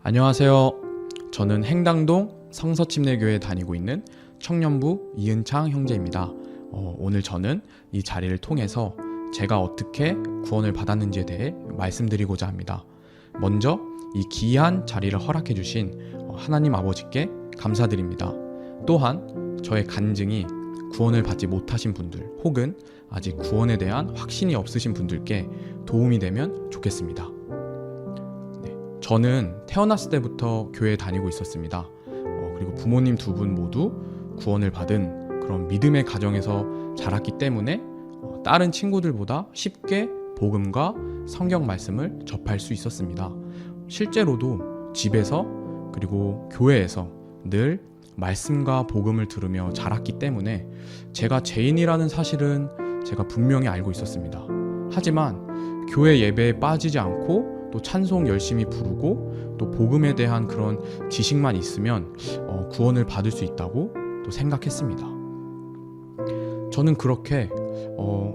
안녕하세요. 저는 행당동 성서침례교회에 다니고 있는 청년부 이은창 형제입니다. 오늘 저는 이 자리를 통해서 제가 어떻게 구원을 받았는지에 대해 말씀드리고자 합니다. 먼저 이 귀한 자리를 허락해 주신 하나님 아버지께 감사드립니다. 또한 저의 간증이 구원을 받지 못하신 분들 혹은 아직 구원에 대한 확신이 없으신 분들께 도움이 되면 좋겠습니다. 저는 태어났을 때부터 교회에 다니고 있었습니다. 그리고 부모님 두 분 모두 구원을 받은 그런 믿음의 가정에서 자랐기 때문에 다른 친구들보다 쉽게 복음과 성경 말씀을 접할 수 있었습니다. 실제로도 집에서 그리고 교회에서 늘 말씀과 복음을 들으며 자랐기 때문에 제가 죄인이라는 사실은 제가 분명히 알고 있었습니다. 하지만 교회 예배에 빠지지 않고 또 찬송 열심히 부르고 또 복음에 대한 그런 지식만 있으면 구원을 받을 수 있다고 또 생각했습니다. 저는 그렇게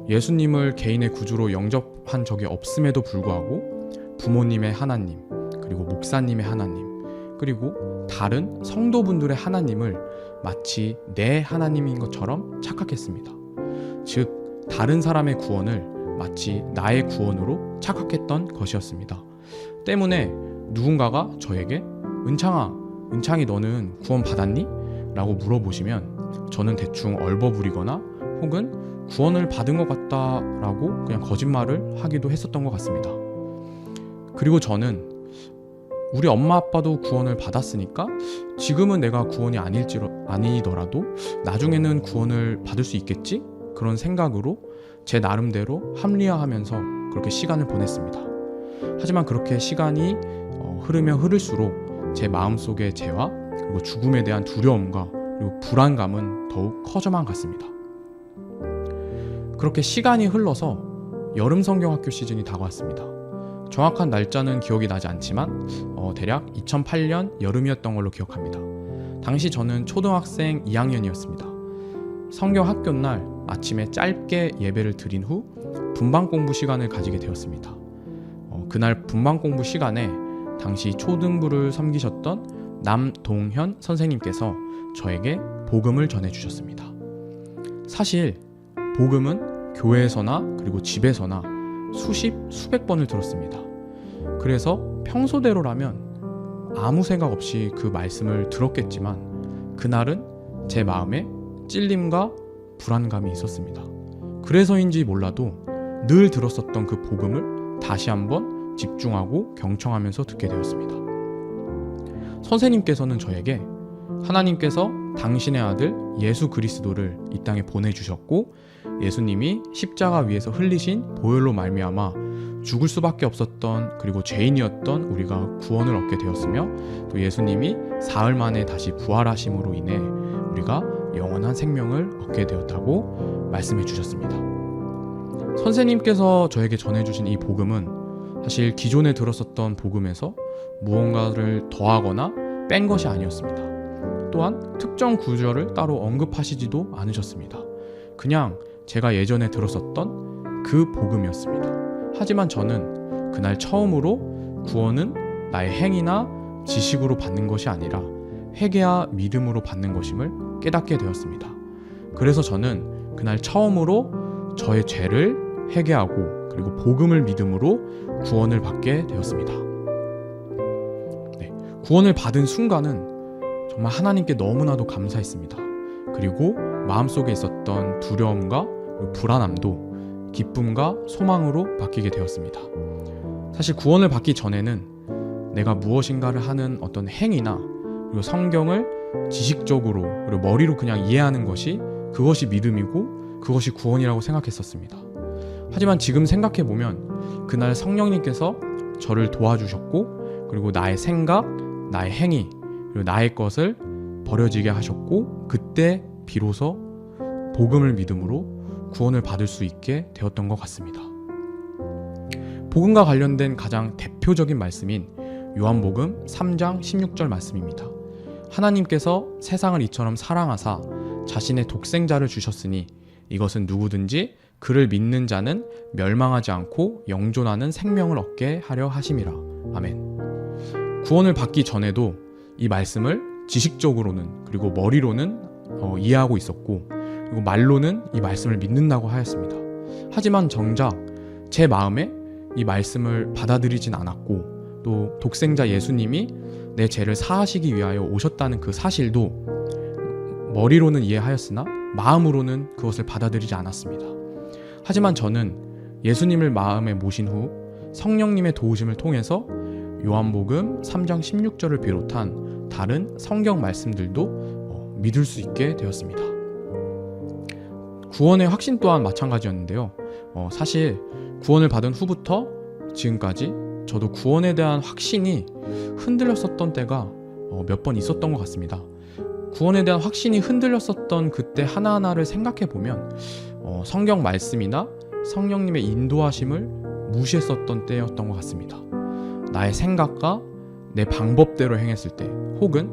예수님을 개인의 구주로 영접한 적이 없음에도 불구하고 부모님의 하나님, 그리고 목사님의 하나님, 그리고 다른 성도분들의 하나님을 마치 내 하나님인 것처럼 착각했습니다. 즉, 다른 사람의 구원을 마치 나의 구원으로 착각했던 것이었습니다. 때문에 누군가가 저에게 은창이 너는 구원 받았니? 라고 물어보시면 저는 대충 얼버무리거나 혹은 구원을 받은 것 같다 라고 그냥 거짓말을 하기도 했었던 것 같습니다. 그리고 저는 우리 엄마 아빠도 구원을 받았으니까 지금은 내가 구원이 아니더라도 나중에는 구원을 받을 수 있겠지? 그런 생각으로 제 나름대로 합리화하면서 그렇게 시간을 보냈습니다. 하지만 그렇게 시간이 흐르면 흐를수록 제 마음속의 죄와 그리고 죽음에 대한 두려움과 그리고 불안감은 더욱 커져만 갔습니다. 그렇게 시간이 흘러서 여름 성경학교 시즌이 다가왔습니다. 정확한 날짜는 기억이 나지 않지만 대략 2008년 여름이었던 걸로 기억합니다. 당시 저는 초등학생 2학년이었습니다. 성경학교 날 아침에 짧게 예배를 드린 후 분방 공부 시간을 가지게 되었습니다. 그날 분방 공부 시간에 당시 초등부를 섬기셨던 남동현 선생님께서 저에게 복음을 전해주셨습니다. 사실 복음은 교회에서나 그리고 집에서나 수백 번을 들었습니다. 그래서 평소대로라면 아무 생각 없이 그 말씀을 들었겠지만 그날은 제 마음에 찔림과 불안감이 있었습니다. 그래서인지 몰라도 늘 들었었던 그 복음을 다시 한번 집중하고 경청하면서 듣게 되었습니다. 선생님께서는 저에게 하나님께서 당신의 아들 예수 그리스도를 이 땅에 보내주셨고 예수님이 십자가 위에서 흘리신 보혈로 말미암아 죽을 수밖에 없었던 그리고 죄인이었던 우리가 구원을 얻게 되었으며 또 예수님이 사흘 만에 다시 부활하심으로 인해 우리가 영원한 생명을 얻게 되었다고 말씀해 주셨습니다. 선생님께서 저에게 전해주신 이 복음은 사실 기존에 들었었던 복음에서 무언가를 더하거나 뺀 것이 아니었습니다. 또한 특정 구절을 따로 언급하시지도 않으셨습니다. 그냥 제가 예전에 들었었던 그 복음이었습니다. 하지만 저는 그날 처음으로 구원은 나의 행위나 지식으로 받는 것이 아니라 회개와 믿음으로 받는 것임을 깨닫게 되었습니다. 그래서 저는 그날 처음으로 저의 죄를 회개하고 그리고 복음을 믿음으로 구원을 받게 되었습니다. 구원을 받은 순간은 정말 하나님께 너무나도 감사했습니다. 그리고 마음속에 있었던 두려움과 불안함도 기쁨과 소망으로 바뀌게 되었습니다. 사실 구원을 받기 전에는 내가 무엇인가를 하는 어떤 행위나 그리고 성경을 지식적으로 그리고 머리로 그냥 이해하는 그것이 믿음이고 그것이 구원이라고 생각했었습니다. 하지만 지금 생각해보면 그날 성령님께서 저를 도와주셨고 그리고 나의 생각, 나의 행위, 그리고 나의 것을 버려지게 하셨고 그때 비로소 복음을 믿음으로 구원을 받을 수 있게 되었던 것 같습니다. 복음과 관련된 가장 대표적인 말씀인 요한복음 3장 16절 말씀입니다. 하나님께서 세상을 이처럼 사랑하사 자신의 독생자를 주셨으니 이것은 누구든지 그를 믿는 자는 멸망하지 않고 영존하는 생명을 얻게 하려 하심이라. 아멘. 구원을 받기 전에도 이 말씀을 지식적으로는 그리고 머리로는 이해하고 있었고, 그리고 말로는 이 말씀을 믿는다고 하였습니다. 하지만 정작 제 마음에 이 말씀을 받아들이진 않았고, 또 독생자 예수님이 내 죄를 사하시기 위하여 오셨다는 그 사실도 머리로는 이해하였으나 마음으로는 그것을 받아들이지 않았습니다. 하지만 저는 예수님을 마음에 모신 후 성령님의 도우심을 통해서 요한복음 3장 16절을 비롯한 다른 성경 말씀들도 믿을 수 있게 되었습니다. 구원의 확신 또한 마찬가지였는데요. 사실 구원을 받은 후부터 지금까지 저도 구원에 대한 확신이 흔들렸었던 때가 몇 번 있었던 것 같습니다. 구원에 대한 확신이 흔들렸었던 그때 하나하나를 생각해 보면 성경 말씀이나 성령님의 인도하심을 무시했었던 때였던 것 같습니다. 나의 생각과 내 방법대로 행했을 때, 혹은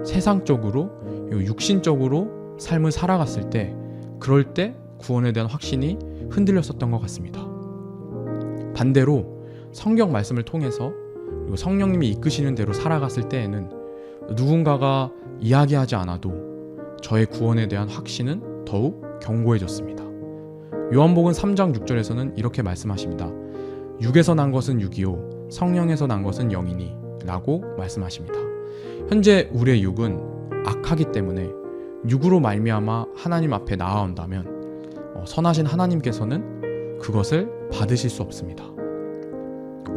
세상적으로 육신적으로 삶을 살아갔을 때, 그럴 때 구원에 대한 확신이 흔들렸었던 것 같습니다. 반대로 성경 말씀을 통해서 그리고 성령님이 이끄시는 대로 살아갔을 때에는 누군가가 이야기하지 않아도 저의 구원에 대한 확신은 더욱 견고해졌습니다. 요한복음 3장 6절에서는 이렇게 말씀하십니다. 육에서 난 것은 육이요 성령에서 난 것은 영이니 라고 말씀하십니다. 현재 우리의 육은 악하기 때문에 육으로 말미암아 하나님 앞에 나아온다면 선하신 하나님께서는 그것을 받으실 수 없습니다.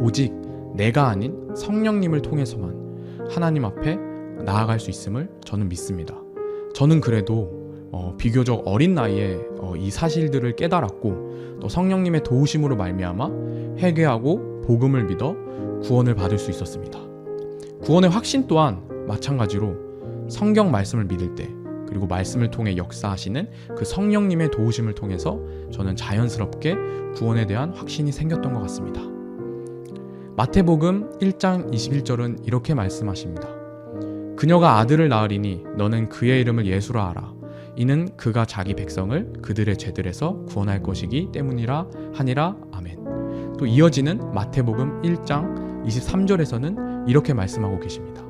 오직 내가 아닌 성령님을 통해서만 하나님 앞에 나아갈 수 있음을 저는 믿습니다. 저는 그래도 비교적 어린 나이에 이 사실들을 깨달았고, 또 성령님의 도우심으로 말미암아 회개하고 복음을 믿어 구원을 받을 수 있었습니다. 구원의 확신 또한 마찬가지로 성경 말씀을 믿을 때, 그리고 말씀을 통해 역사하시는 그 성령님의 도우심을 통해서 저는 자연스럽게 구원에 대한 확신이 생겼던 것 같습니다. 마태복음 1장 21절은 이렇게 말씀하십니다. 그녀가 아들을 낳으리니 너는 그의 이름을 예수라 하라. 이는 그가 자기 백성을 그들의 죄들에서 구원할 것이기 때문이라 하니라. 아멘. 또 이어지는 마태복음 1장 23절에서는 이렇게 말씀하고 계십니다.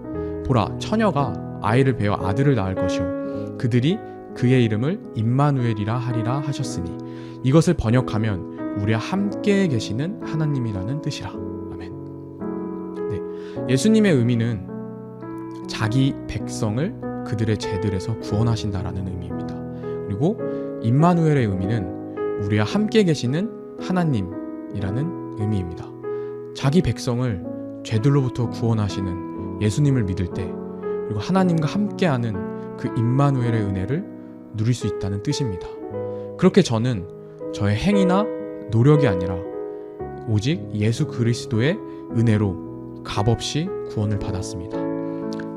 보라, 처녀가 아이를 베어 아들을 낳을 것이요 그들이 그의 이름을 임마누엘이라 하리라 하셨으니, 이것을 번역하면 우리와 함께 계시는 하나님이라는 뜻이라. 아멘. 네, 예수님의 의미는 자기 백성을 그들의 죄들에서 구원하신다라는 의미입니다. 그리고 임마누엘의 의미는 우리와 함께 계시는 하나님이라는 의미입니다. 자기 백성을 죄들로부터 구원하시는 예수님을 믿을 때, 그리고 하나님과 함께하는 그 임마누엘의 은혜를 누릴 수 있다는 뜻입니다. 그렇게 저는 저의 행위나 노력이 아니라 오직 예수 그리스도의 은혜로 값없이 구원을 받았습니다.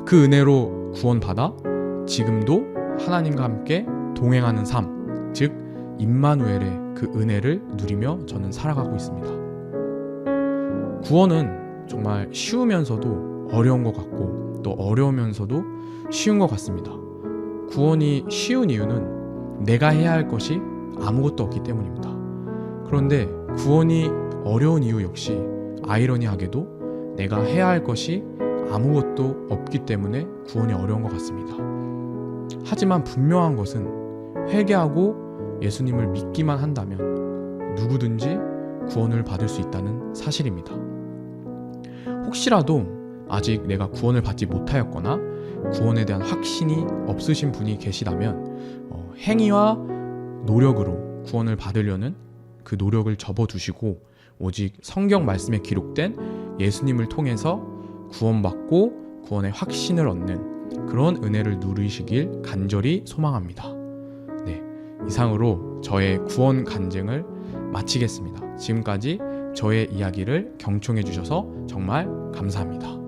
그 은혜로 구원받아 지금도 하나님과 함께 동행하는 삶, 즉 임마누엘의 그 은혜를 누리며 저는 살아가고 있습니다. 구원은 정말 쉬우면서도 어려운 것 같고, 또 어려우면서도 쉬운 것 같습니다. 구원이 쉬운 이유는 내가 해야 할 것이 아무것도 없기 때문입니다. 그런데 구원이 어려운 이유 역시 아이러니하게도 내가 해야 할 것이 아무것도 없기 때문에 구원이 어려운 것 같습니다. 하지만 분명한 것은 회개하고 예수님을 믿기만 한다면 누구든지 구원을 받을 수 있다는 사실입니다. 혹시라도 아직 내가 구원을 받지 못하였거나 구원에 대한 확신이 없으신 분이 계시다면 행위와 노력으로 구원을 받으려는 그 노력을 접어두시고 오직 성경 말씀에 기록된 예수님을 통해서 구원받고 구원의 확신을 얻는 그런 은혜를 누리시길 간절히 소망합니다. 네, 이상으로 저의 구원 간증을 마치겠습니다. 지금까지 저의 이야기를 경청해 주셔서 정말 감사합니다.